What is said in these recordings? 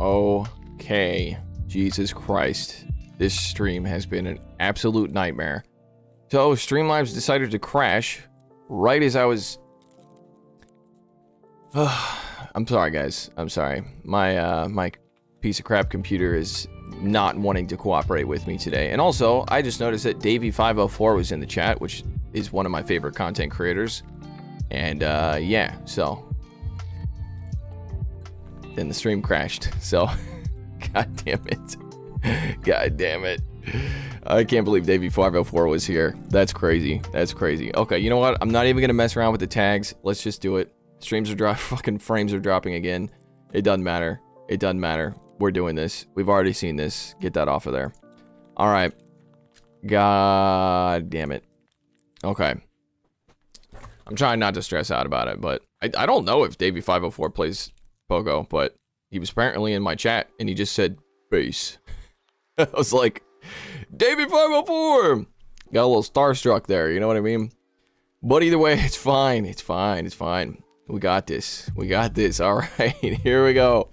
Okay. Jesus Christ. This stream has been an absolute nightmare. So, Streamlabs decided to crash right as I was... I'm sorry, guys. I'm sorry. My piece of crap computer is not wanting to cooperate with me today. And also, I just noticed that Davey504 was in the chat, which is one of my favorite content creators. And, yeah, so... Then the stream crashed, so... God damn it. God damn it. I can't believe Davey504 was here. That's crazy. That's crazy. Okay, you know what? I'm not even gonna mess around with the tags. Let's just do it. Streams are dropping. Fucking frames are dropping again. It doesn't matter. It doesn't matter. We're doing this. We've already seen this. Get that off of there. Alright. God damn it. Okay. I'm trying not to stress out about it, but I don't know if Davey504 plays Pogo, but he was apparently in my chat and he just said base. I was like, Davey504! Got a little starstruck there, you know what I mean? But either way, it's fine. It's fine. It's fine. We got this. We got this. Alright, here we go.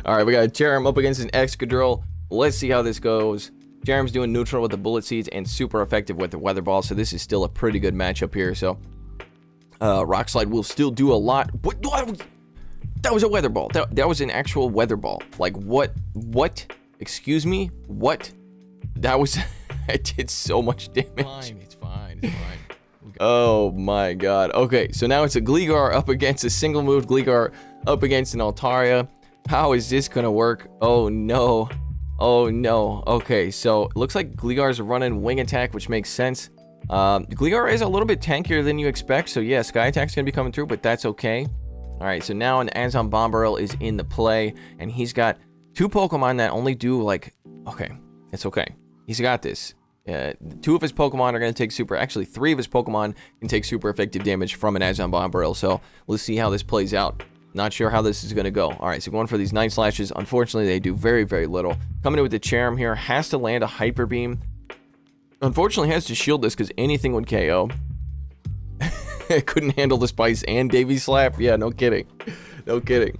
Alright, we got Cherim up against an Excadrill. Let's see how this goes. Cherim's doing neutral with the Bullet Seeds and super effective with the Weather Ball, so this is still a pretty good matchup here. So, Rock Slide will still do a lot. What? That was a Weather Ball. That was an actual Weather Ball. Like, what? What? Excuse me? What? That was... It did so much damage. It's fine. It's fine. Oh my god. Okay, so now it's a Gligar up against a single move Gligar up against an Altaria. How is this gonna work? Oh no. Oh no. Okay, so it looks like Gligar's running Wing Attack, which makes sense. Gligar is a little bit tankier than you expect, so yeah, Sky Attack's gonna be coming through, but that's okay. Alright, so now an Azon Bombaril is in the play, and he's got two Pokemon that only do like... Okay, it's okay. He's got this. Two of his Pokemon are going to take super... Actually, three of his Pokemon can take super effective damage from an Azon Bombaril, so let's see how this plays out. Not sure how this is going to go. Alright, so going for these Night Slashes. Unfortunately, they do very, very little. Coming in with the Cherim here. Has to land a Hyper Beam. Unfortunately, has to shield this because anything would KO. It couldn't handle the Spice and Davy Slap. Yeah, no kidding. No kidding.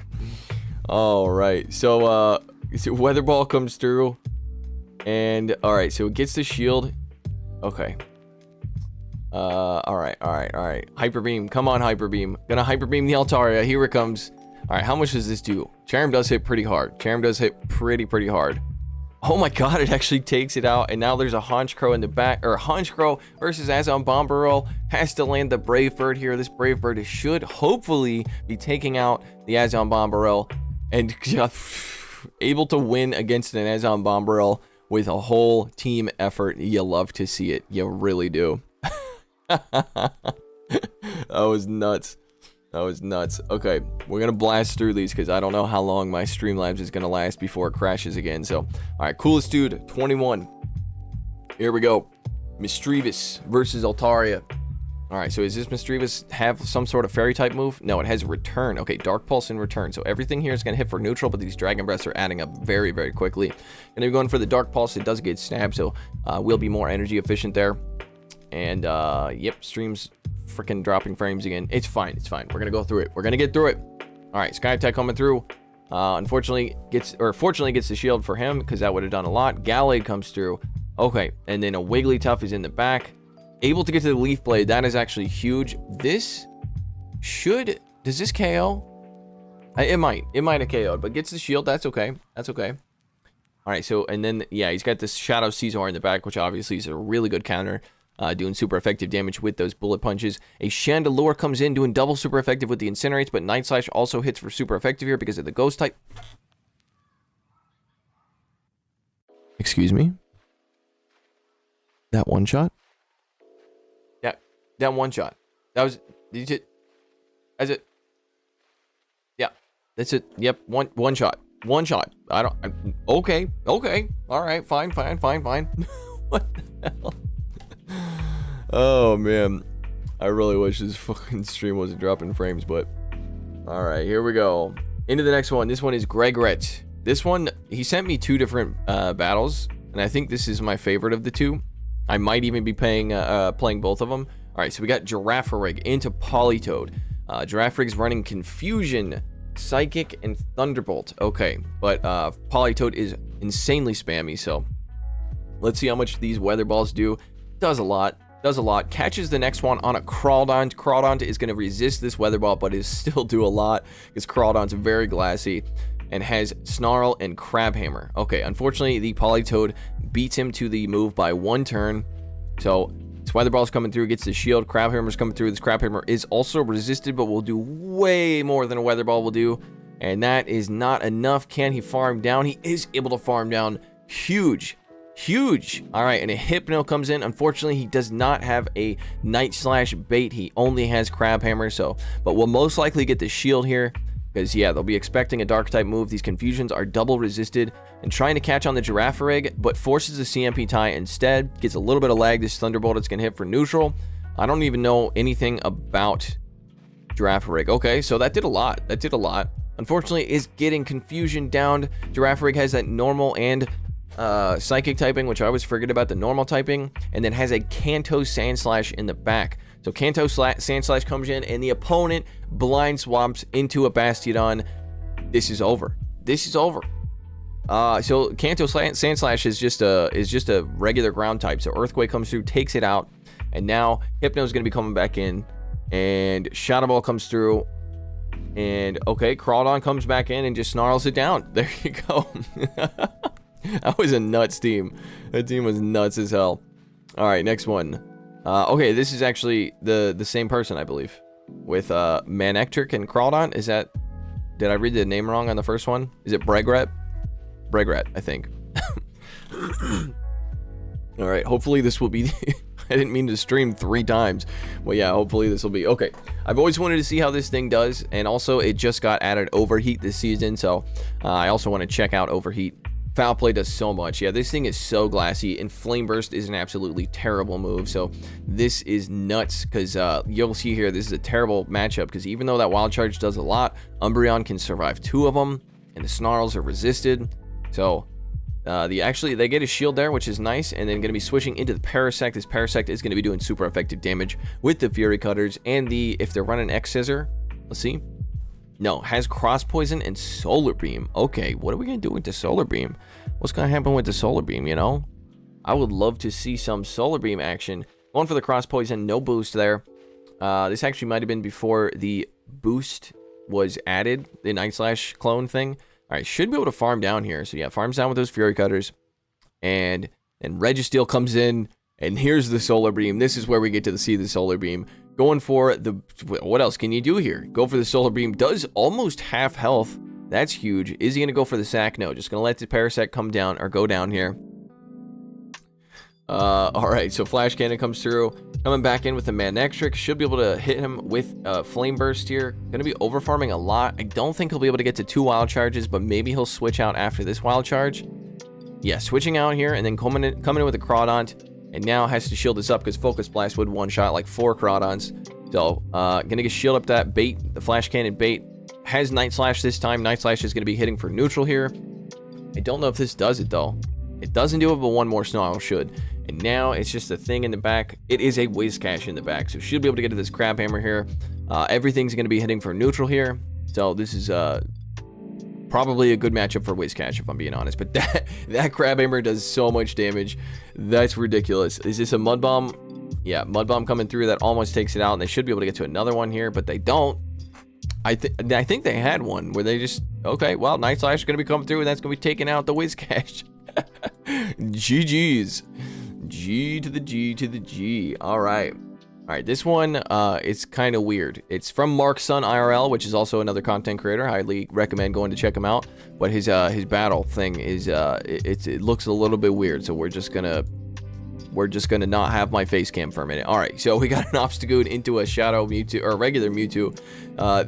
Alright, so Weather Ball comes through. And, alright, so it gets the shield. Okay. Alright. Hyper Beam. Come on, Hyper Beam. Gonna Hyper Beam the Altaria. Here it comes. Alright, how much does this do? Cherim does hit pretty hard. Cherim does hit pretty hard. Oh my god, it actually takes it out. And now there's a Honchkrow in the back. Or Honchkrow versus Azon Bombaril. Has to land the Brave Bird here. This Brave Bird should hopefully be taking out the Azon Bombaril. And able to win against an Azon Bombaril with a whole team effort. You love to see it. You really do. That was nuts. That was nuts. Okay, we're gonna blast through these because I don't know how long my Streamlabs is gonna last before it crashes again. So, alright, coolest dude, 21. Here we go. Misdreavus versus Altaria. Alright, so does this Misdreavus have some sort of fairy type move? No, it has return. Okay, Dark Pulse and return. So everything here is going to hit for neutral, but these Dragon Breaths are adding up very, very quickly. And if you're going for the Dark Pulse, it does get snapped, so we'll be more energy efficient there. And, yep, stream's freaking dropping frames again. It's fine, it's fine. We're going to go through it. We're going to get through it. Alright, Sky Attack coming through. Fortunately gets the shield for him, because that would have done a lot. Gallade comes through. Okay, and then a Wigglytuff is in the back. Able to get to the Leaf Blade. That is actually huge. This should... Does this KO? It might. It might have KO'd, but gets the shield. That's okay. That's okay. Alright, so, and then, yeah, he's got this Shadow Caesar in the back, which obviously is a really good counter. Doing super effective damage with those bullet punches. A Chandelure comes in, doing double super effective with the Incinerates, but Night Slash also hits for super effective here because of the Ghost type. Excuse me? That one shot? That one shot. That was... Did you... That's it. Yeah. That's it. Yep. One shot. One shot. I don't... okay. Okay. Alright. Fine. What the hell? Oh, man. I really wish this fucking stream wasn't dropping frames, but... Alright. Here we go. Into the next one. This one is Gregret. This one... He sent me two different battles, and I think this is my favorite of the two. I might even be playing both of them. Alright, so we got Girafarig into Politoed. Girafarig's running Confusion Psychic and Thunderbolt. Okay, but Politoed is insanely spammy, so let's see how much these Weather Balls do. Does a lot. Does a lot. Catches the next one on a Crawdont. Crawdont is going to resist this Weather Ball, but is still do a lot because Crawdont's very glassy and has Snarl and Crabhammer. Okay, unfortunately, the Politoed beats him to the move by 1 turn. So this Weather Ball's coming through, gets the shield. Crabhammer's coming through. This Crabhammer is also resisted, but will do way more than a Weather Ball will do. And that is not enough. Can he farm down? He is able to farm down. Huge. Huge. All right, and a Hypno comes in. Unfortunately, he does not have a Night Slash bait. He only has Crabhammer, so, but we'll most likely get the shield here because, yeah, they'll be expecting a Dark-type move. These Confusions are double resisted and trying to catch on the Girafarig, but forces the CMP tie instead. Gets a little bit of lag. This Thunderbolt it's going to hit for neutral. I don't even know anything about Girafarig. Okay, so that did a lot. That did a lot. Unfortunately, is getting Confusion down. Girafarig has that normal and psychic typing, which I always forget about the normal typing, and then has a Kanto Sandslash in the back. So Kanto Sandslash comes in, and the opponent blind swaps into a Bastiodon. This is over. This is over. So Kanto Sandslash is just a regular ground type. So Earthquake comes through, takes it out, and now Hypno is going to be coming back in, and Shadow Ball comes through, and okay, Crawdon comes back in and just snarls it down. There you go. That was a nuts team. That team was nuts as hell. All right, next one. Okay, this is actually the same person, I believe, with Manectric and Crawdon. Is that? Did I read the name wrong on the first one? Is it Bregret? Bregret, I think. All right, hopefully this will be. I didn't mean to stream 3 times. Well, yeah, hopefully this will be okay. I've always wanted to see how this thing does, and also it just got added Overheat this season, so I also want to check out Overheat. Foul Play does so much. Yeah, this thing is so glassy, and Flame Burst is an absolutely terrible move. So this is nuts because you'll see here, this is a terrible matchup because even though that Wild Charge does a lot, Umbreon can survive 2 of them, and the Snarls are resisted. So they get a shield there, which is nice, and then going to be switching into the Parasect. This Parasect is going to be doing super effective damage with the Fury Cutters and if they're running X Scissor, let's see. No, has Cross Poison and Solar Beam. Okay, what are we going to do with the Solar Beam? What's going to happen with the Solar Beam, you know? I would love to see some Solar Beam action. Going for the Cross Poison, no boost there. This actually might have been before the boost was added, the Night Slash clone thing. All right, should be able to farm down here. So yeah, farms down with those Fury Cutters. And Registeel comes in, and here's the Solar Beam. This is where we get to see the Solar Beam. Going for the, what else can you do here? Go for the Solar Beam. Does almost half health. That's huge. Is he going to go for the sack? No, just going to let the Parasect come down or go down here. All right, so Flash Cannon comes through. Coming back in with the Manectric. Should be able to hit him with Flame Burst here. Going to be over farming a lot. I don't think he'll be able to get to 2 Wild Charges, but maybe he'll switch out after this Wild Charge. Yeah, switching out here and then coming in with a Crawdont. And now has to shield this up because Focus Blast would one-shot like 4 Crawdons. So, gonna get shield up that bait, the Flash Cannon bait. Has Night Slash this time. Night Slash is gonna be hitting for neutral here. I don't know if this does it though. It doesn't do it, but one more Snarl should. And now it's just a thing in the back. It is a Wiscash in the back, so should be able to get to this Crabhammer here. Everything's gonna be hitting for neutral here. So this is probably a good matchup for Wiscash, if I'm being honest. But that Crabhammer does so much damage. That's ridiculous. Is this a Mud Bomb? Yeah, Mud Bomb coming through. That almost takes it out. And they should be able to get to another one here, but they don't. I think they had one where they just... Okay, well, Night Slash is going to be coming through, and that's going to be taking out the Wiscash. GG's. G to the G to the G. All right. All right, this one is kind of weird. It's from Mark's Son IRL, which is also another content creator. Highly recommend going to check him out. But his battle thing is it looks a little bit weird, so we're just gonna not have my face cam for a minute. All right, so we got an Obstagoon into a Shadow Mewtwo or a regular Mewtwo.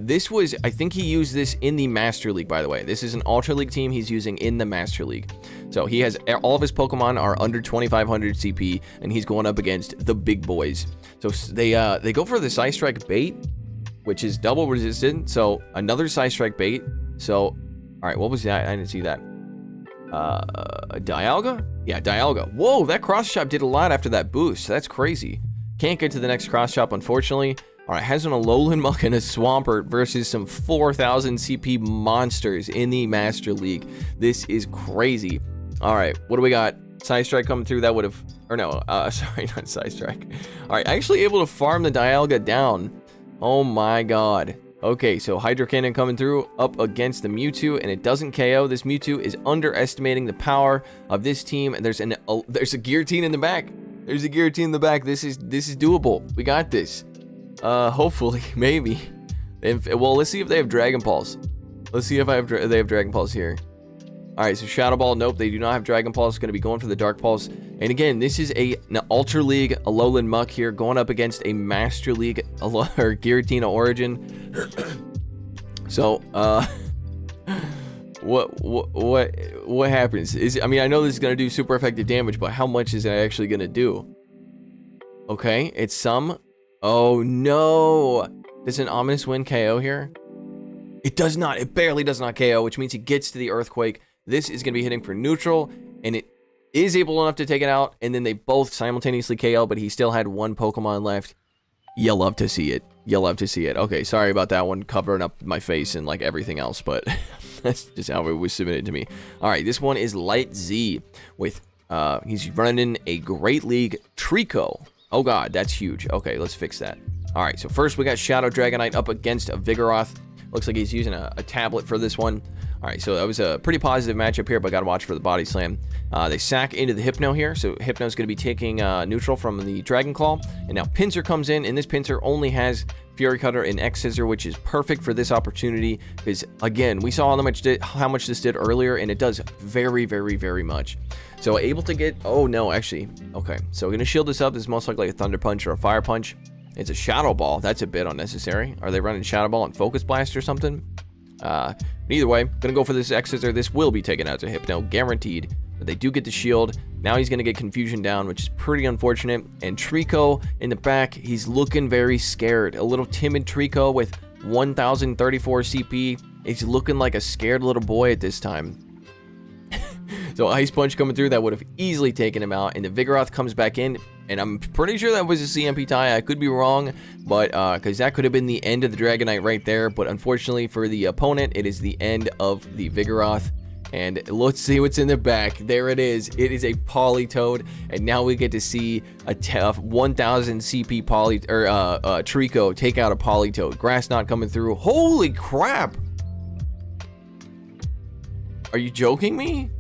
This was, I think he used this in the Master League, by the way. This is an Ultra League team he's using in the Master League. So he has all of his Pokemon are under 2,500 CP, and he's going up against the big boys. So they go for the Psy Strike bait, which is double resistant. So another Psy Strike bait. So all right, what was that? I didn't see that. Dialga? Yeah, Dialga. Whoa, that cross chop did a lot after that boost. That's crazy. Can't get to the next cross chop, unfortunately. All right, has an Alolan Muck and a Swampert versus some 4,000 CP monsters in the Master League. This is crazy. All right, what do we got? Side Strike coming through. That would have, or no, sorry, not Side Strike. All right, actually able to farm the Dialga down. Oh my god. Okay, so Hydro Cannon coming through up against the Mewtwo, and it doesn't KO. This Mewtwo is underestimating the power of this team. And there's a Guillotine in the back. There's a Guillotine in the back. This is doable. We got this. Hopefully, maybe. Well, let's see if they have Dragon Pulse. Let's see if they have Dragon Pulse here. All right, so Shadow Ball, nope, they do not have Dragon Pulse. Going to be going for the Dark Pulse. And again, this is an Ultra League Alolan Muck here going up against a Master League or Giratina Origin. So, what happens? I mean, I know this is going to do super effective damage, but how much is it actually going to do? Okay, it's some. Oh no! Does an Ominous Wind KO here? It does not. It barely does not KO, which means it gets to the Earthquake. This is going to be hitting for neutral, and it is able enough to take it out, and then they both simultaneously KO, but he still had one Pokemon left. You'll love to see it. You'll love to see it. Okay, sorry about that one, covering up my face and like everything else, but that's just how it was submitted to me. All right, this one is Light Z with, he's running a Great League Trico. Oh god, that's huge. Okay, let's fix that. All right, so first we got Shadow Dragonite up against a Vigoroth. Looks like he's using a tablet for this one. All right, so that was a pretty positive matchup here, but got to watch for the Body Slam. They sack into the Hypno here, so Hypno's going to be taking neutral from the Dragon Claw. And now Pinsir comes in, and this Pinsir only has Fury Cutter and X-Scissor, which is perfect for this opportunity, because, again, we saw how much this did earlier, and it does very, very, very much. So able to get... Oh, no, actually. Okay, so we're going to shield this up. This is most likely a Thunder Punch or a Fire Punch. It's a Shadow Ball. That's a bit unnecessary. Are they running Shadow Ball and Focus Blast or something? Either way, gonna go for this X-Scissor. This will be taken out to Hypno, guaranteed. But they do get the shield. Now he's gonna get Confusion down, which is pretty unfortunate. And Trico in the back, he's looking very scared. A little timid Trico with 1,034 CP. He's looking like a scared little boy at this time. So Ice Punch coming through, that would have easily taken him out. And the Vigoroth comes back in, and I'm pretty sure that was a CMP tie. I could be wrong, but because that could have been the end of the Dragonite right there. But unfortunately for the opponent, it is the end of the Vigoroth. And let's see what's in the back. There it is. It is a Politoed, and now we get to see a 1,000 CP Trico take out a Politoed. Grass Knot coming through. Holy crap! Are you joking me?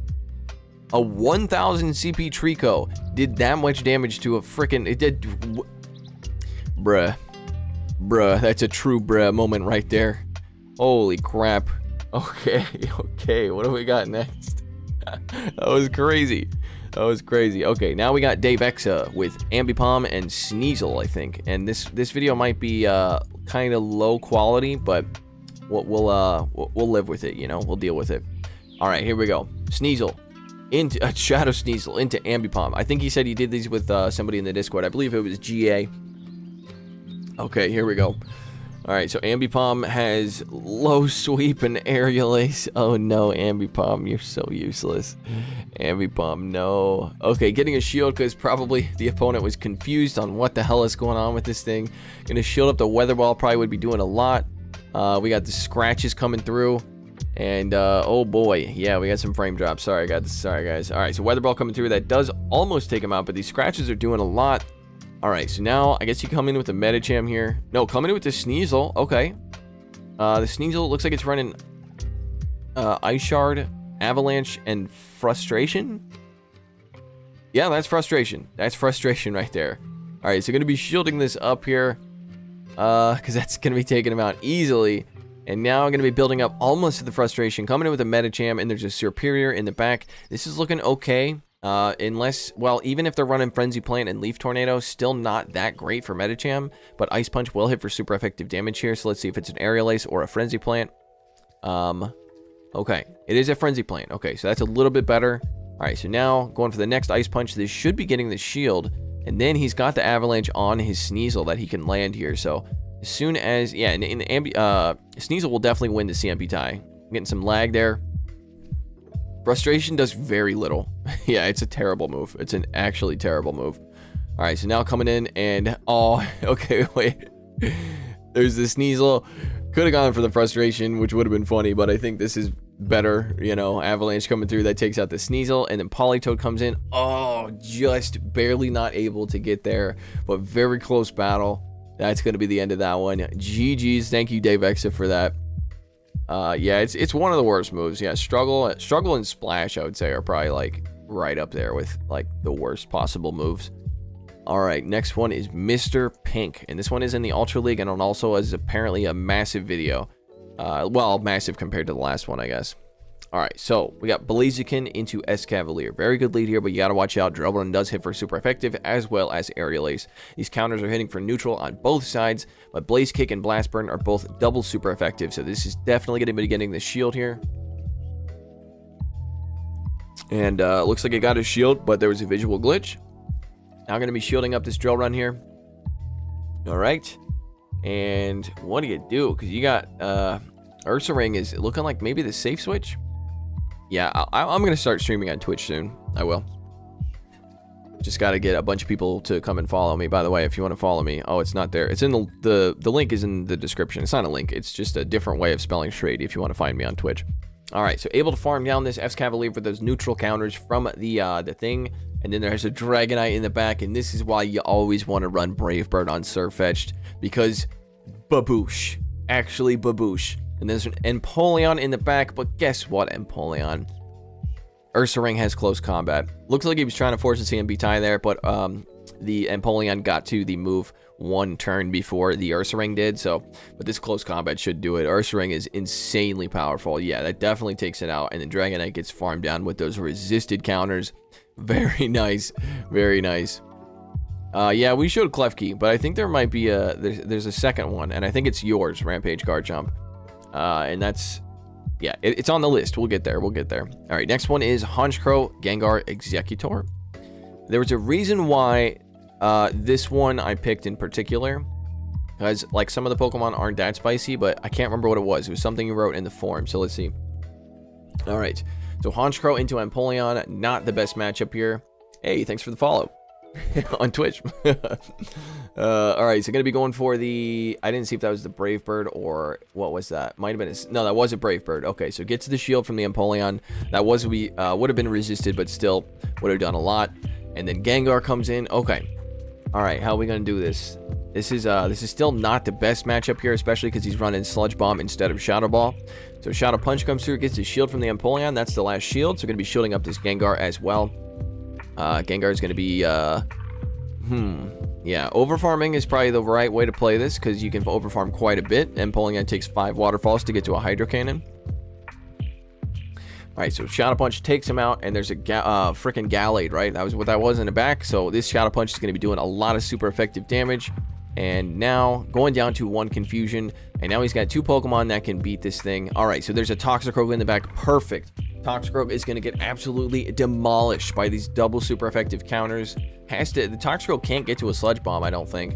A 1,000 CP Trico did that much damage to a frickin'... It did... Bruh. Bruh. That's a true bruh moment right there. Holy crap. Okay. Okay. What do we got next? That was crazy. That was crazy. Okay. Now we got Dave Exa with Ambipom and Sneasel, I think. And this video might be kind of low quality, but we'll live with it, you know? We'll deal with it. All right. Here we go. Sneasel. Into Shadow Sneasel into Ambipom. I think he said he did these with somebody in the Discord. I believe it was GA. Okay, here we go. All right, so Ambipom has low sweep and aerial ace. Oh no, Ambipom, you're so useless. Ambipom, no. Okay, getting a shield because probably the opponent was confused on what the hell is going on with this thing. Gonna shield up the Weather Ball, probably would be doing a lot. We got the scratches coming through. And, oh boy, yeah, we got some frame drops. Sorry, guys. All right, so Weather Ball coming through. That does almost take him out, but these scratches are doing a lot. All right, so now I guess you come in with the Medicham here. No, coming in with the Sneasel. Okay. The Sneasel looks like it's running Ice Shard, Avalanche, and Frustration. Yeah, that's Frustration. That's Frustration right there. All right, so going to be shielding this up here because that's going to be taking him out easily. And now I'm going to be building up almost to the Frustration. Coming in with a Medicham, and there's a Superior in the back. This is looking okay. Unless, well, even if they're running Frenzy Plant and Leaf Tornado, still not that great for Medicham. But Ice Punch will hit for super effective damage here. So let's see if it's an Aerial Ace or a Frenzy Plant. Okay. It is a Frenzy Plant. Okay, so that's a little bit better. All right, so now going for the next Ice Punch. This should be getting the shield. And then he's got the Avalanche on his Sneasel that he can land here. So... as soon as, yeah, Sneasel will definitely win the CMP tie. I'm getting some lag there. Frustration does very little. Yeah, it's a terrible move. It's an actually terrible move. All right, so now coming in and, oh, okay, wait. There's the Sneasel. Could have gone for the Frustration, which would have been funny, but I think this is better. You know, Avalanche coming through, that takes out the Sneasel, and then Politoed comes in. Oh, just barely not able to get there, but very close battle. That's going to be the end of that one. GG's. Thank you, Dave Exa, for that. Yeah, it's one of the worst moves. Yeah, Struggle and Splash, I would say, are probably like right up there with like the worst possible moves. All right, next one is Mr. Pink, and this one is in the Ultra League, and it also is apparently a massive video. Well, massive compared to the last one, I guess. All right, so we got Blaziken into Escavalier. Very good lead here, but you got to watch out. Drillbun does hit for super effective, as well as Aerial Ace. These counters are hitting for neutral on both sides, but Blaze Kick and Blast Burn are both double super effective, so this is definitely going to be getting the shield here. And looks like it got a shield, but there was a visual glitch. Now going to be shielding up this drill run here. All right. And what do you do? Because you got Ursaring is looking like maybe the safe switch. Yeah, I'm going to start streaming on Twitch soon. I will. Just got to get a bunch of people to come and follow me. By the way, if you want to follow me. Oh, it's not there. It's in the link is in the description. It's not a link. It's just a different way of spelling Shrady if you want to find me on Twitch. All right, so able to farm down this Escavalier for those neutral counters from the thing. And then there's a Dragonite in the back, and this is why you always want to run Brave Bird on Surfetched, because baboosh, actually baboosh. And there's an Empoleon in the back, but guess what, Empoleon? Ursaring has close combat. Looks like he was trying to force a CMB tie there, but the Empoleon got to the move one turn before the Ursaring did, so, but this close combat should do it. Ursaring is insanely powerful. Yeah, that definitely takes it out, and then Dragonite gets farmed down with those resisted counters. Very nice, very nice. Yeah, we showed Klefki, but I think there might be a there's a second one, and I think it's yours, Rampage Garchomp. And that's, yeah, it's on the list. We'll get there. We'll get there. All right, next one is Honchkrow, Gengar, Executor. There was a reason why this one I picked in particular, because like some of the Pokemon aren't that spicy, but I can't remember what it was. It was something you wrote in the forum. So let's see. All right. So Honchkrow into Empoleon, not the best matchup here. Hey, thanks for the follow on Twitch. All right, so gonna be going for the, I didn't see if that was the Brave Bird or what was that? Might have been no, that was a Brave Bird. Okay, so gets the shield from the Empoleon. That was would have been resisted, but still would have done a lot. And then Gengar comes in. Okay, all right, how are we gonna do this? This is still not the best matchup here, especially because he's running Sludge Bomb instead of Shadow Ball. So Shadow Punch comes through, gets his shield from the Empoleon. That's the last shield, so we're going to be shielding up this Gengar as well. Gengar is going to be, yeah, overfarming is probably the right way to play this, because you can overfarm quite a bit. Empoleon takes 5 Waterfalls to get to a Hydro Cannon. All right, so Shadow Punch takes him out, and there's a freaking Gallade, right? That was what that was in the back. So this Shadow Punch is going to be doing a lot of super effective damage. And now going down to 1 Confusion, and now he's got 2 Pokemon that can beat this thing. All right, so there's a Toxicroak in the back. Perfect. Toxicroak is going to get absolutely demolished by these double super effective counters. The Toxicroak can't get to a Sludge Bomb, I don't think.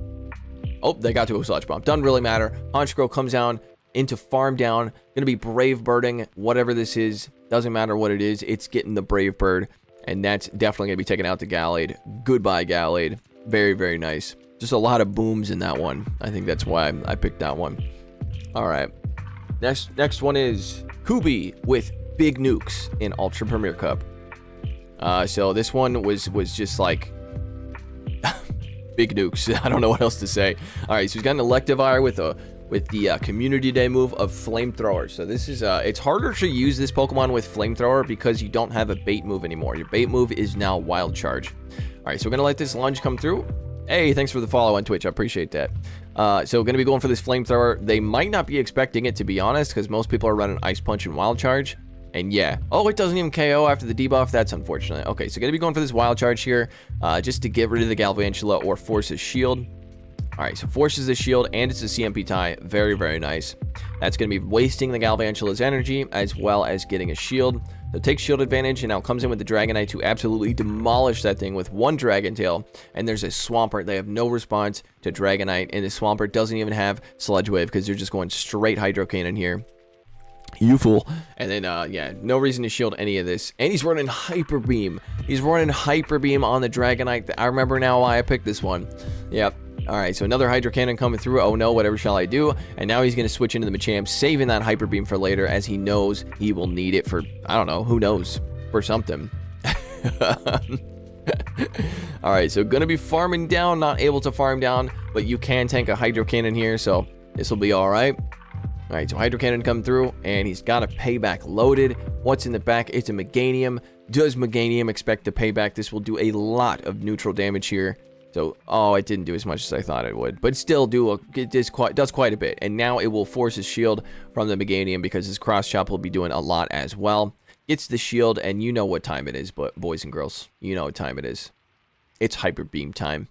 Oh, they got to a Sludge Bomb. Doesn't really matter. Honchkrow comes down into Farm Down. Going to be Brave Birding whatever this is. Doesn't matter what it is. It's getting the Brave Bird, and that's definitely going to be taking out the Gallade. Goodbye, Gallade. Very, very nice. Just a lot of booms in that one. I think that's why I picked that one. All right. Next one is Kubi with Big Nukes in Ultra Premier Cup. So this one was just like big nukes. I don't know what else to say. All right, so he's got an Electivire with the Community Day move of Flamethrower. So this is it's harder to use this Pokemon with Flamethrower because you don't have a bait move anymore. Your bait move is now Wild Charge. All right, so we're gonna let this lunge come through. Hey, thanks for the follow on Twitch. I appreciate that. So going to be going for this Flamethrower. They might not be expecting it, to be honest, because most people are running Ice Punch and Wild Charge. And yeah. Oh, it doesn't even KO after the debuff. That's unfortunate. Okay, so going to be going for this Wild Charge here, just to get rid of the Galvantula or force his shield. All right, so forces the shield, and it's a CMP tie. Very, very nice. That's going to be wasting the Galvantula's energy, as well as getting a shield. So takes shield advantage, and now comes in with the Dragonite to absolutely demolish that thing with 1 Dragon Tail. And there's a Swampert. They have no response to Dragonite, and the Swampert doesn't even have Sludge Wave because they're just going straight Hydro Cannon here. You fool. And then, yeah, no reason to shield any of this. And he's running Hyper Beam. He's running Hyper Beam on the Dragonite. I remember now why I picked this one. Yep. All right, so another Hydro Cannon coming through. Oh no, whatever shall I do? And now he's going to switch into the Machamp, saving that Hyper Beam for later, as he knows he will need it for, I don't know, who knows, for something. All right, so going to be farming down, not able to farm down, but you can tank a Hydro Cannon here, so this will be all right. All right, so Hydro Cannon come through, and he's got a payback loaded. What's in the back? It's a Meganium. Does Meganium expect the payback? This will do a lot of neutral damage here. So, oh, it didn't do as much as I thought it would, but still it does quite a bit. And now it will force his shield from the Meganium, because his Cross Chop will be doing a lot as well. Gets the shield, and you know what time it is, but boys and girls, you know what time it is. It's Hyper Beam time.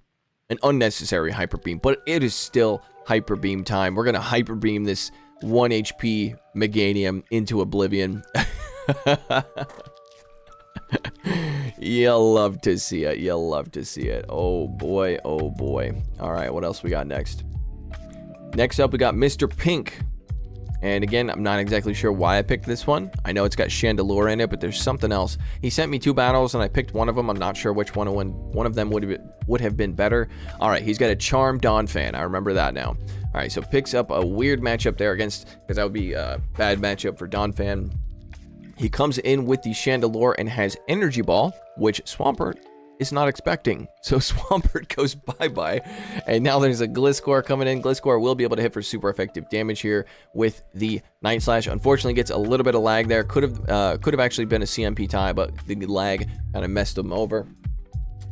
An unnecessary Hyper Beam, but it is still Hyper Beam time. We're going to Hyper Beam this 1 HP Meganium into oblivion. You'll love to see it. You'll love to see it. Oh boy, oh boy. All right, what else we got next? Next up, we got Mr. Pink. And again, I'm not exactly sure why I picked this one. I know it's got Chandelure in it, but there's something else. He sent me 2 battles, and I picked one of them. I'm not sure which one of them would have been better. All right, he's got a Charm Donphan. I remember that now. All right, so picks up a weird matchup there against, because that would be a bad matchup for Donphan. He comes in with the Chandelure and has Energy Ball, which Swampert is not expecting. So Swampert goes bye-bye. And now there's a Gliscor coming in. Gliscor will be able to hit for super effective damage here with the Night Slash. Unfortunately, gets a little bit of lag there. Could have actually been a CMP tie, but the lag kind of messed him over.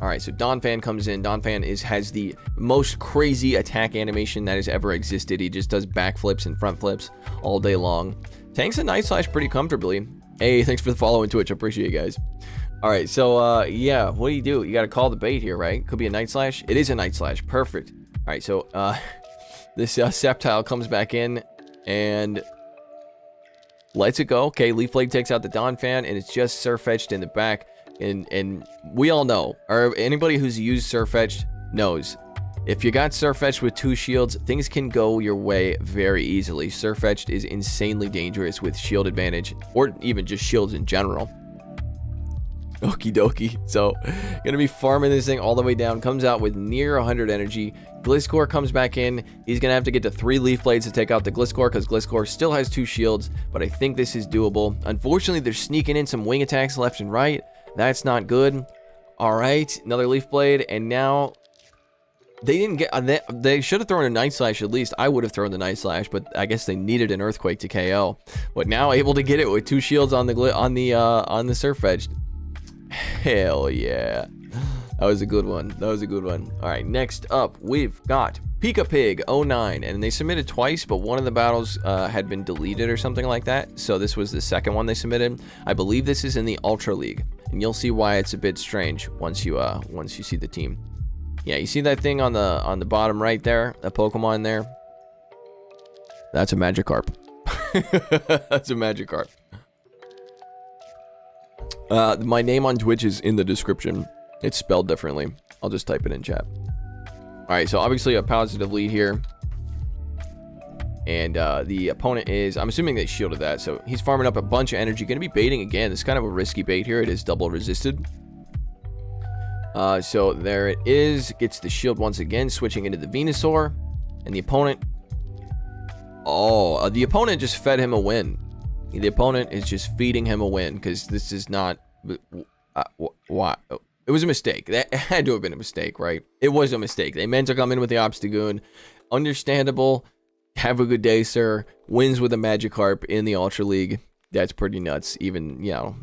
All right, so Donphan comes in. Donphan has the most crazy attack animation that has ever existed. He just does backflips and front flips all day long. Tanks a Night Slash pretty comfortably. Hey, thanks for the follow on Twitch. I appreciate you guys. All right, so yeah, what do? You got to call the bait here, right? Could be a Night Slash. It is a Night Slash. Perfect. All right, so this Sceptile comes back in and lets it go. Okay, Leaf Blade takes out the Donphan, and it's just Surfetched in the back. And we all know, or anybody who's used Surfetched knows, if you got Surfetched with 2 shields, things can go your way very easily. Surfetched is insanely dangerous with shield advantage, or even just shields in general. Okie dokie. So, gonna be farming this thing all the way down. Comes out with near 100 energy. Gliscor comes back in. He's gonna have to get to 3 Leaf Blades to take out the Gliscor, because Gliscor still has 2 shields, but I think this is doable. Unfortunately, they're sneaking in some wing attacks left and right. That's not good. All right, another Leaf Blade, and now they didn't get. They should have thrown a Night Slash at least. I would have thrown the Night Slash, but I guess they needed an Earthquake to KO. But now able to get it with 2 shields on the Surfetched. Hell yeah. That was a good one. That was a good one. All right, next up, we've got Pika Pig 09. And they submitted twice, but one of the battles had been deleted or something like that. So this was the second one they submitted. I believe this is in the Ultra League. And you'll see why it's a bit strange once you see the team. Yeah, you see that thing on the bottom right there? That Pokemon there? That's a Magikarp. That's a Magikarp. My name on Twitch is in the description. It's spelled differently. I'll just type it in chat. Alright, so obviously a positive lead here. And the opponent is, I'm assuming they shielded that, so he's farming up a bunch of energy. Going to be baiting again. It's kind of a risky bait here. It is double resisted. So there it is. Gets the shield once again, switching into the Venusaur. And the opponent... Oh, the opponent just fed him a win. The opponent is just feeding him a win, because this is not... What? It was a mistake. That had to have been a mistake, right? It was a mistake. They meant to come in with the Obstagoon. Understandable. Have a good day, sir. Wins with a Magikarp in the Ultra League. That's pretty nuts. Even, you know...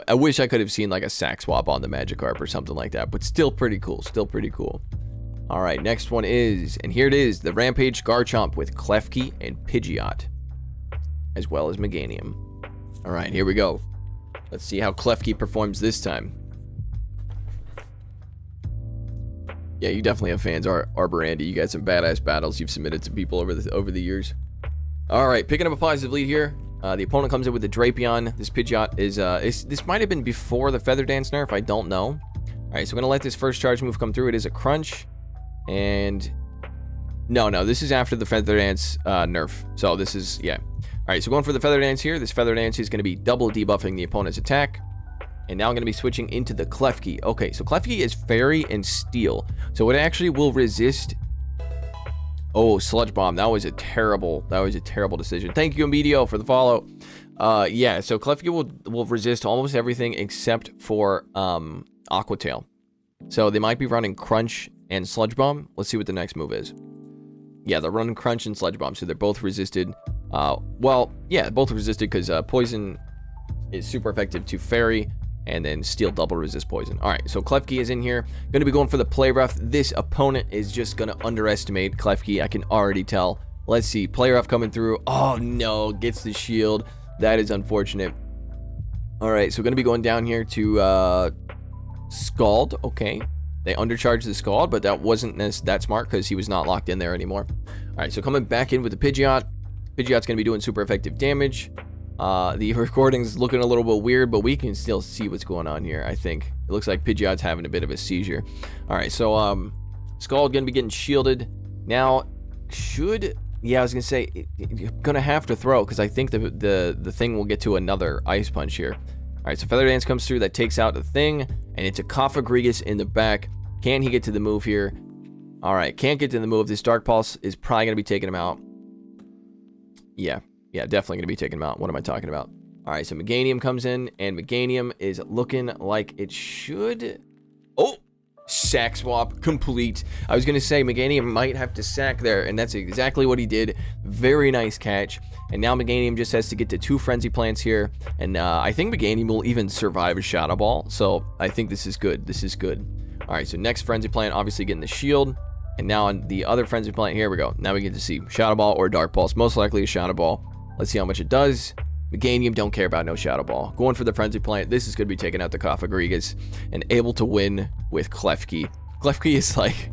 I wish I could have seen like a sack swap on the Magikarp or something like that, but still pretty cool. Still pretty cool. All right, next one is, and here it is, the Rampage Garchomp with Klefki and Pidgeot, as well as Meganium. All right, here we go. Let's see how Klefki performs this time. Yeah, you definitely have fans, Arbor Andy. You got some badass battles you've submitted to people over the years. All right, picking up a positive lead here. The opponent comes in with the Drapion. This Pidgeot is, this might have been before the Feather Dance nerf. I don't know. All right, so we're going to let this first charge move come through. It is a Crunch. And no, this is after the Feather Dance nerf. So this is, yeah. All right, so going for the Feather Dance here. This Feather Dance is going to be double debuffing the opponent's attack. And now I'm going to be switching into the Klefki. Okay, so Klefki is Fairy and Steel. So it actually will resist... Oh, Sludge Bomb. That was a terrible decision. Thank you, Emilio, for the follow. Yeah, so Klefki will resist almost everything except for Aqua Tail. So they might be running Crunch and Sludge Bomb. Let's see what the next move is. Yeah, they're running Crunch and Sludge Bomb, so they're both resisted. Well, yeah, both resisted because Poison is super effective to Fairy, and then Steel double resist Poison. All right, so Klefki is in here. Going to be going for the Play Rough. This opponent is just going to underestimate Klefki. I can already tell. Let's see. Play Rough coming through. Oh, no. Gets the shield. That is unfortunate. All right, so we're going to be going down here to Scald. Okay. They undercharged the Scald, but that wasn't that smart because he was not locked in there anymore. All right, so coming back in with the Pidgeot. Pidgeot's going to be doing super effective damage. The recording's looking a little bit weird, but we can still see what's going on here, I think. It looks like Pidgeot's having a bit of a seizure. Alright, so, Scald gonna be getting shielded. Now, yeah, I was gonna say, you're gonna have to throw, because I think the thing will get to another Ice Punch here. Alright, so Feather Dance comes through, that takes out the thing, and it's a Cofagrigus in the back. Can he get to the move here? Alright, can't get to the move. This Dark Pulse is probably gonna be taking him out. Yeah, definitely going to be taking him out. What am I talking about? All right, so Meganium comes in, and Meganium is looking like it should... Oh! Sack swap complete. I was going to say Meganium might have to sack there, and that's exactly what he did. Very nice catch. And now Meganium just has to get to 2 Frenzy Plants here, and I think Meganium will even survive a Shadow Ball, so I think this is good. This is good. All right, so next Frenzy Plant, obviously getting the shield. And now on the other Frenzy Plant, here we go. Now we get to see Shadow Ball or Dark Pulse. Most likely a Shadow Ball. Let's see how much it does. Meganium don't care about no Shadow Ball. Going for the Frenzy Plant. This is going to be taking out the Cofagrigus and able to win with Klefki. Klefki is like...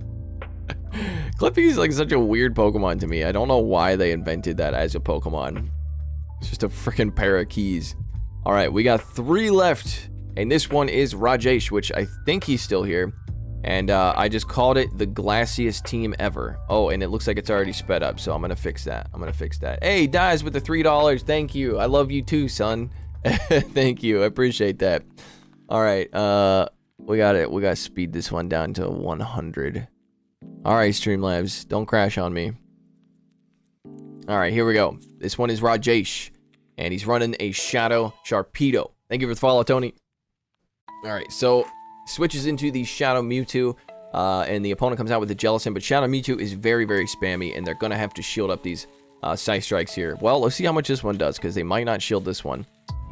Klefki is like such a weird Pokemon to me. I don't know why they invented that as a Pokemon. It's just a freaking pair of keys. Alright, we got 3 left. And this one is Rajesh, which I think he's still here. And I just called it the glassiest team ever. Oh, and it looks like it's already sped up, so I'm going to fix that. Hey, Dies with the $3. Thank you. I love you too, son. Thank you. I appreciate that. All right. We got it. We got to speed this one down to 100. All right, Streamlabs. Don't crash on me. All right, here we go. This one is Rajesh, and he's running a Shadow Sharpedo. Thank you for the follow, Tony. All right, so... switches into the Shadow Mewtwo, and the opponent comes out with the Jellicent, but Shadow Mewtwo is very, very spammy, and they're going to have to shield up these Scythe Strikes here. Well, let's see how much this one does, because they might not shield this one.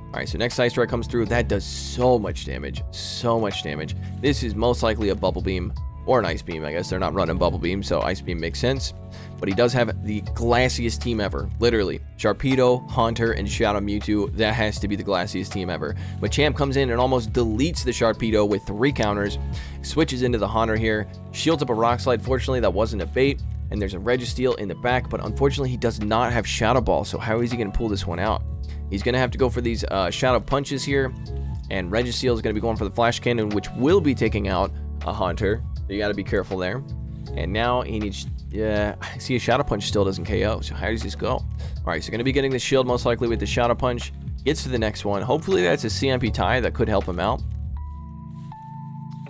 Alright, so next Scythe Strike comes through. That does so much damage. So much damage. This is most likely a Bubble Beam, or an Ice Beam. I guess they're not running Bubble Beam, so Ice Beam makes sense. But he does have the glassiest team ever. Literally. Sharpedo, Haunter, and Shadow Mewtwo. That has to be the glassiest team ever. But Champ comes in and almost deletes the Sharpedo with 3 counters. Switches into the Haunter here. Shields up a Rock Slide. Fortunately, that wasn't a bait. And there's a Registeel in the back. But unfortunately, he does not have Shadow Ball. So how is he going to pull this one out? He's going to have to go for these Shadow Punches here. And Registeel is going to be going for the Flash Cannon, which will be taking out a Haunter. So you got to be careful there. And now he needs... yeah, see, a Shadow Punch still doesn't KO, so how does this go? Alright, so going to be getting the shield most likely with the Shadow Punch. Gets to the next one. Hopefully that's a CMP tie that could help him out.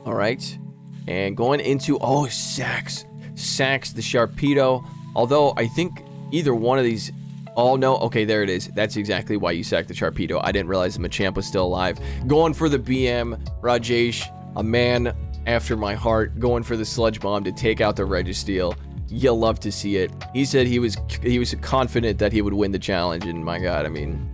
Alright. And going into... oh, Sacks the Sharpedo. Although, I think either one of these... oh, no. Okay, there it is. That's exactly why you sacked the Sharpedo. I didn't realize the Machamp was still alive. Going for the BM. Rajesh, a man... after my heart, going for the Sludge Bomb to take out the Registeel. You'll love to see it. He said he was confident that he would win the challenge, and my god, I mean,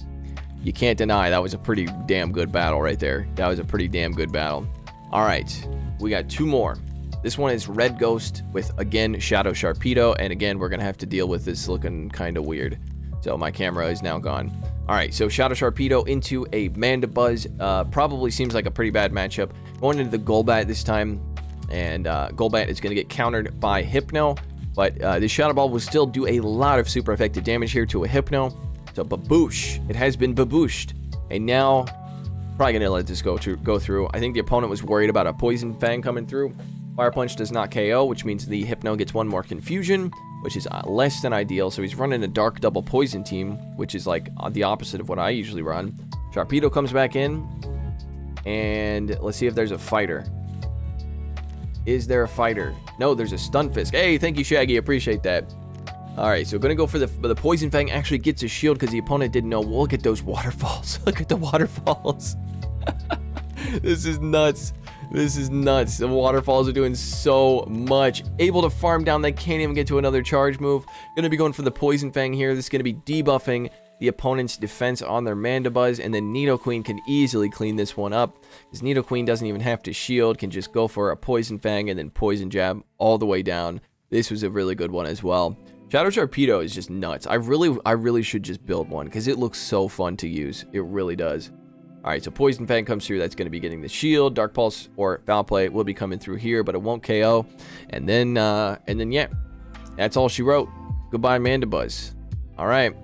you can't deny that was a pretty damn good battle right there. That was a pretty damn good battle. Alright, we got 2 more. This one is Red Ghost with, again, Shadow Sharpedo, and again, we're gonna have to deal with this looking kind of weird. So my camera is now gone. Alright, so Shadow Sharpedo into a Mandibuzz. Probably seems like a pretty bad matchup. Going into the Golbat this time, and Golbat is going to get countered by Hypno. But the Shadow Ball will still do a lot of super effective damage here to a Hypno. So baboosh. It has been babooshed. And now, probably going to let this go through. I think the opponent was worried about a Poison Fang coming through. Fire Punch does not KO, which means the Hypno gets 1 more Confusion, which is less than ideal. So he's running a Dark Double Poison team, which is like the opposite of what I usually run. Sharpedo comes back in. And let's see if there's a fighter. Is there a fighter? No, there's a Stunfisk. Hey, thank you, Shaggy. Appreciate that. All right, so going to go for the Poison Fang. Actually gets a shield because the opponent didn't know. Look at those waterfalls. Look at the waterfalls. This is nuts. This is nuts. The waterfalls are doing so much. Able to farm down. They can't even get to another charge move. Going to be going for the Poison Fang here. This is going to be debuffing the opponent's defense on their Mandibuzz, and then Nidoqueen can easily clean this one up, because Nidoqueen doesn't even have to shield, can just go for a Poison Fang and then Poison Jab all the way down. This was a really good one as well. Shadow Sharpedo is just nuts. I really should just build one, because it looks so fun to use. It really does. Alright, so Poison Fang comes through. That's going to be getting the shield. Dark Pulse or Foul Play will be coming through here, but it won't KO. And then yeah, that's all she wrote. Goodbye, Mandibuzz. Alright.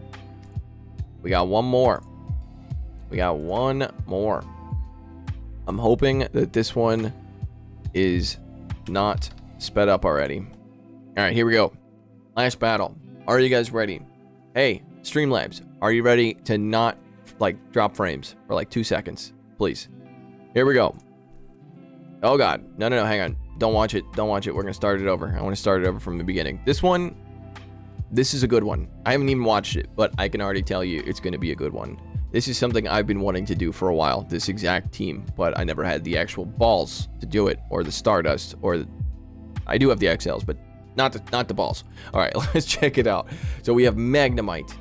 We got one more. We got one more. I'm hoping that this one is not sped up already. Alright, here we go. Last battle. Are you guys ready? Hey, Streamlabs, are you ready to not, like, drop frames for, like, 2 seconds? Please. Here we go. Oh, God. No, hang on. Don't watch it. Don't watch it. We're going to start it over. I want to start it over from the beginning. This is a good one. I haven't even watched it, but I can already tell you it's going to be a good one. This is something I've been wanting to do for a while, this exact team, but I never had the actual balls to do it, or the Stardust, or I do have the XLs, but not the balls. All right, let's check it out. So we have Magnemite,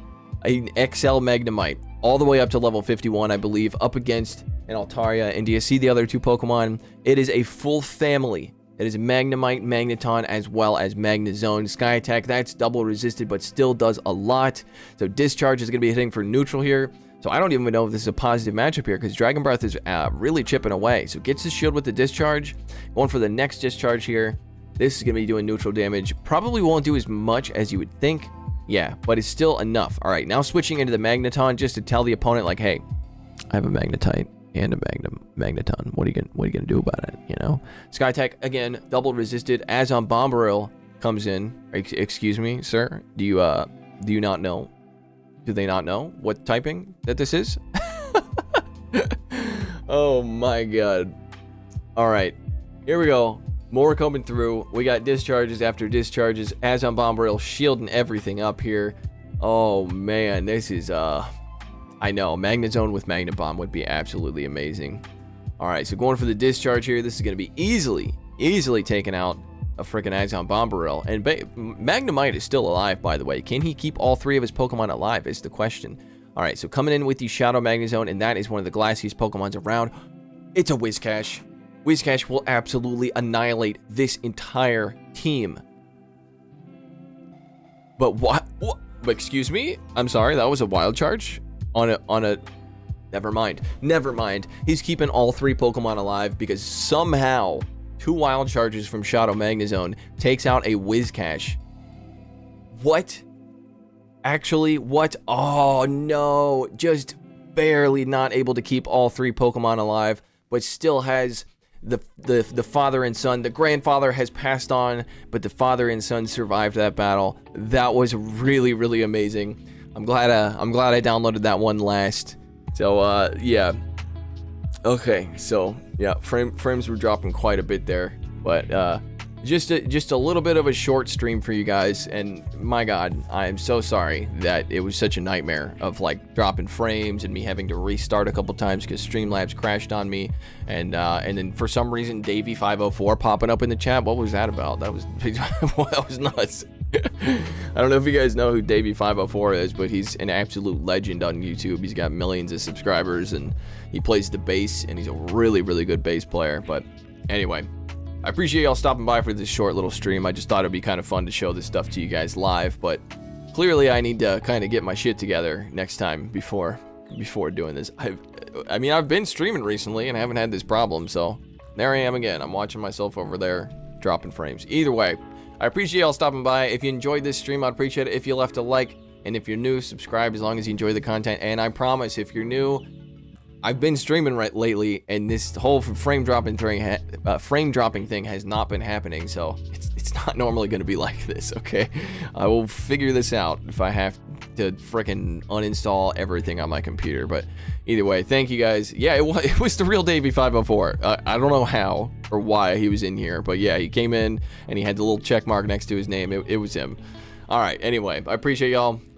an XL Magnemite, all the way up to level 51, I believe, up against an Altaria. And do you see the other two Pokemon? It is a full family. It is Magnemite, Magneton, as well as Magnezone. Sky Attack, that's double resisted, but still does a lot. So Discharge is going to be hitting for neutral here. So I don't even know if this is a positive matchup here, because Dragon Breath is really chipping away. So gets the shield with the Discharge. Going for the next Discharge here. This is going to be doing neutral damage. Probably won't do as much as you would think. Yeah, but it's still enough. All right, now switching into the Magneton just to tell the opponent, like, hey, I have a Magnetite and a Magneton. What are you gonna do about it? You know, Sky Attack again, double resisted. As on Bomberill comes in. Excuse me, sir. Do you not know? Do they not know what typing that this is? Oh my God! All right, here we go. More coming through. We got discharges after discharges. As on Bomberill, shielding everything up here. Oh man, this is I know, Magnezone with Magnabomb would be absolutely amazing. Alright, so going for the discharge here. This is going to be easily taken out a freaking Azon Bomberill. And Magnemite is still alive, by the way. Can he keep all three of his Pokemon alive is the question. Alright, so coming in with the Shadow Magnezone, and that is one of the glassiest Pokemons around. It's a Wiscash. Wiscash will absolutely annihilate this entire team. But what? Excuse me? I'm sorry, that was a wild charge? On a never mind. He's keeping all three Pokemon alive because somehow 2 wild charges from Shadow Magnezone takes out a Wiscash. What? Actually, what? Oh no, just barely not able to keep all 3 Pokemon alive, but still has the father and son. The grandfather has passed on, but the father and son survived that battle. That was really amazing. I'm glad I downloaded that one last. So yeah. Okay, so yeah, frames were dropping quite a bit there, but just a little bit of a short stream for you guys. And my God, I am so sorry that it was such a nightmare of like dropping frames and me having to restart a couple times because Streamlabs crashed on me, and then for some reason Davey504 popping up in the chat. What was that about? That was that was nuts. I don't know if you guys know who Davey504 is, but he's an absolute legend on YouTube. He's got millions of subscribers, and he plays the bass, and he's a really good bass player. But anyway, I appreciate y'all stopping by for this short little stream. I just thought it'd be kind of fun to show this stuff to you guys live, but clearly I need to kind of get my shit together next time before doing this. I mean, I've been streaming recently and I haven't had this problem, so there I am again. I'm watching myself over there dropping frames. Either way, I appreciate y'all stopping by. If you enjoyed this stream, I'd appreciate it if you left a like, and if you're new, subscribe as long as you enjoy the content. And I promise, if you're new, I've been streaming lately, and this whole frame dropping thing has not been happening, so it's not normally going to be like this. Okay, I will figure this out if I have to freaking uninstall everything on my computer. But either way, thank you guys. Yeah, it was the real Davey504. I don't know how or why he was in here, but yeah, he came in and he had the little check mark next to his name. It was him. All right, anyway, I appreciate y'all.